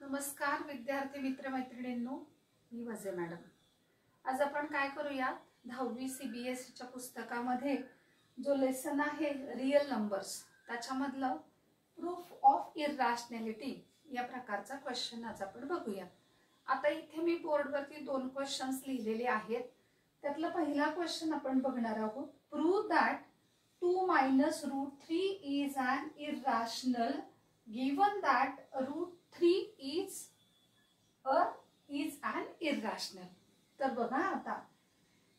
नमस्कार विद्यार्थी मित्र मैत्रिणींनो, मी वजे मॅडम। आज आपण काय करूया, 10वी CBSE च्या पुस्तकामध्ये जो लेसन आहे रियल नंबर्स त्याच्यामधलं प्रूफ ऑफ इरॅशनॅलिटी या प्रकारचा क्वेश्चन आज आपण बघूया। आता इथे मी बोर्डवरती दोन क्वेश्चन्स लिहिलेले आहेत। त्यातला पहिला क्वेश्चन आपण बघणार आहोत। Prove that 2 - √3 is an irrational given that √3 is an irrational। तर बघा आता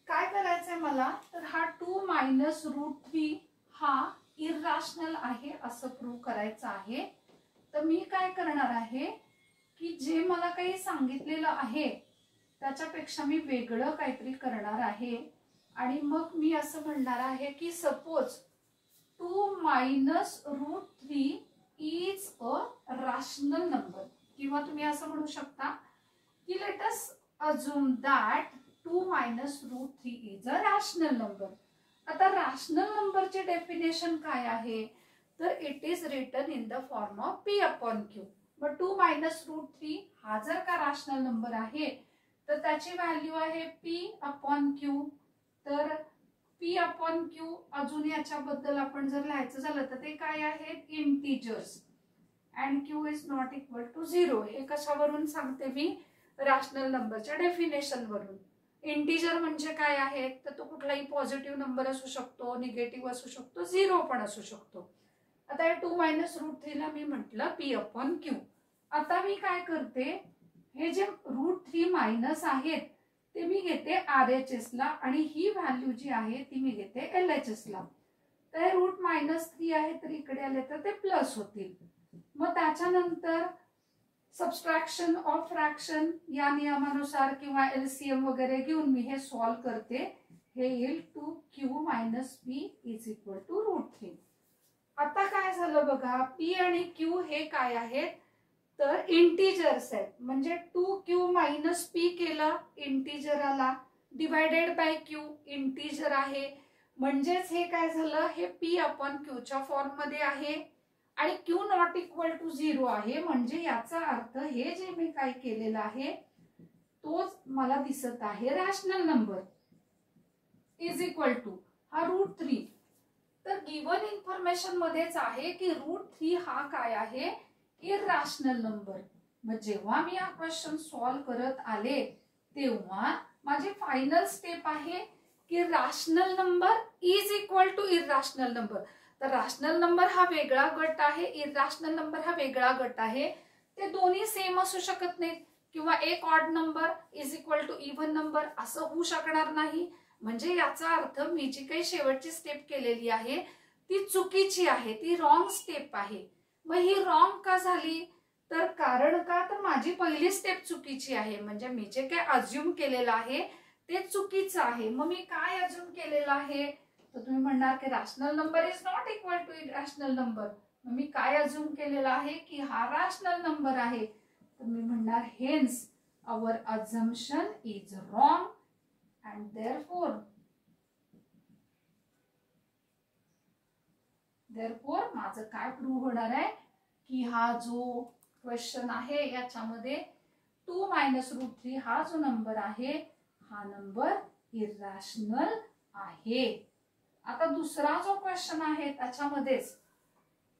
काय करायचंय मला, तर हा 2 - √3 हा इरॅशनल आहे असं प्रूव्ह करायचं आहे। तर मी काय करणार आहे की जे मला काही सांगितलेलं आहे त्याच्यापेक्षा मी वेगळं काहीतरी करणार आहे आणि मग मी असं म्हणणार आहे की suppose 2 - √3 is a rational number, किंवा तुम्ही असं म्हणू शकता की let us assume that 2 - √3 is a rational number। आता rational number चे डेफिनेशन काय आहे, तर it is written in the form of p/q। मग 2 - √3 हा जर का रॅशनल नंबर आहे तर त्याची व्हॅल्यू आहे p/q। तर p/q अजून याच्याबद्दल आपण जर लिहायचं झालं तर ते काय आहेत, integers, and q is not equal to 0। हे कशावरून सांगते मी, रॅशनल नंबरच्या डेफिनेशन वरून। इंटिजर म्हणजे काय आहे, तर तो कुठलाही पॉझिटिव्ह नंबर असू शकतो, निगेटिव्ह असू शकतो, 0 पण असू शकतो। आता हे 2 - √3 ला मी म्हटलं p/q। आता मी काय करते, हे जे √3 मायनस आहेत ते मी घेते RHS ला आणि ही व्हॅल्यू जी आहे ती मी घेते LHS ला। तर हे √-3 आहे तर इकडे आले तर ते प्लस होतील। मग त्याच्यानंतर सबट्रॅक्शन ऑफ फ्रॅक्शन या नियमानुसार किंवा LCM वगैरे घेऊन मी हे सॉल्व करते। हे येईल 2q - p is equal to √3। आता काय झालं बघा, p आणि q हे काय आहेत, तर इंटिजर्स आहेत। म्हणजे 2q - p केलं, इंटिजर आला, डिवायडेड बाय q, इंटिजर आहे, म्हणजेच हे काय झालं, हे p/q च्या फॉर्म मध्ये आहे आणि q नॉट इक्वल टू 0 आहे। म्हणजे याचा अर्थ हे जे मी काय केलेलं आहे तोच मला दिसत आहे rational number is equal to हा √3। तर गिवन इन्फॉर्मेशन मध्येच आहे की √3 हा काय आहे, इरॅशनल नंबर। मग जेव्हा मी हा क्वेश्चन सॉल्व करत आले तेव्हा माझी फायनल स्टेप आहे की rational number is equal to irrational number. तर रॅशनल नंबर हा वेगळा गट आहे, इरॅशनल नंबर हा वेगळा गट आहे। ते दोन्ही सेम असू शकत नाहीत, किंवा एक odd number is equal to even number असं होऊ शकणार नाही। म्हणजे याचा अर्थ मी जी काही शेवटची स्टेप केलेली आहे ती चुकीची आहे, ती रॉंग स्टेप आहे। मग ही रॉंग का झाली, तर कारण का, तर माझी पहिली स्टेप चुकीची आहे। म्हणजे मी जे काय अज्युम केलेलं आहे ते चुकीचं आहे। मग मी काय अज्युम केलेलं आहे, तर तुम्ही म्हणणार की rational number is not equal to irrational number. मग मी काय अज्युम केलेलं आहे की हा रॅशनल नंबर आहे। तर मी म्हणणार hence our assumption is wrong and therefore माझं काय प्रूव्ह होणार आहे की हा जो क्वेश्चन आहे याच्यामध्ये 2 - √3 हा जो नंबर आहे हा नंबर इरॅशनल आहे। आता दुसरा जो क्वेश्चन आहे त्याच्यामध्येच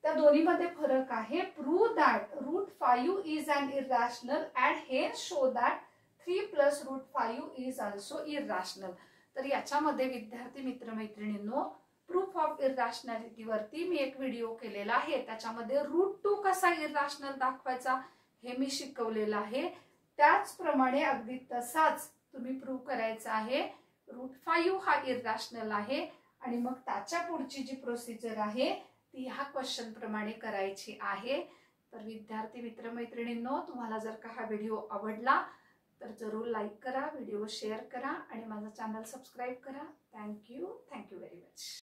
त्या दोन्हीमध्ये फरक आहे। Prove that √5 is an irrational and hence show that 3 + √5 is also irrational. तर याच्यामध्ये विद्यार्थी मित्र मैत्रिणींनो, प्रूफ ऑफ इरॅशनॅलिटी वरती मी एक व्हिडिओ केलेला आहे। त्याच्यामध्ये √2 कसा इरॅशनल दाखवायचा हे मी शिकवलेलं आहे। त्याचप्रमाणे अगदी तसाच तुम्ही प्रूव्ह करायचा आहे। √5 हा इरॅशनल आहे आणि मग त्याच्या पुढची जी प्रोसिजर आहे ती ह्या क्वेश्चन प्रमाणे करायची आहे। तर विद्यार्थी मित्र मैत्रिणींनो, तुम्हाला जर का हा व्हिडिओ आवडला तर जरूर लाईक करा, व्हिडिओ शेअर करा आणि माझं चॅनल सबस्क्राईब करा। Thank you very much.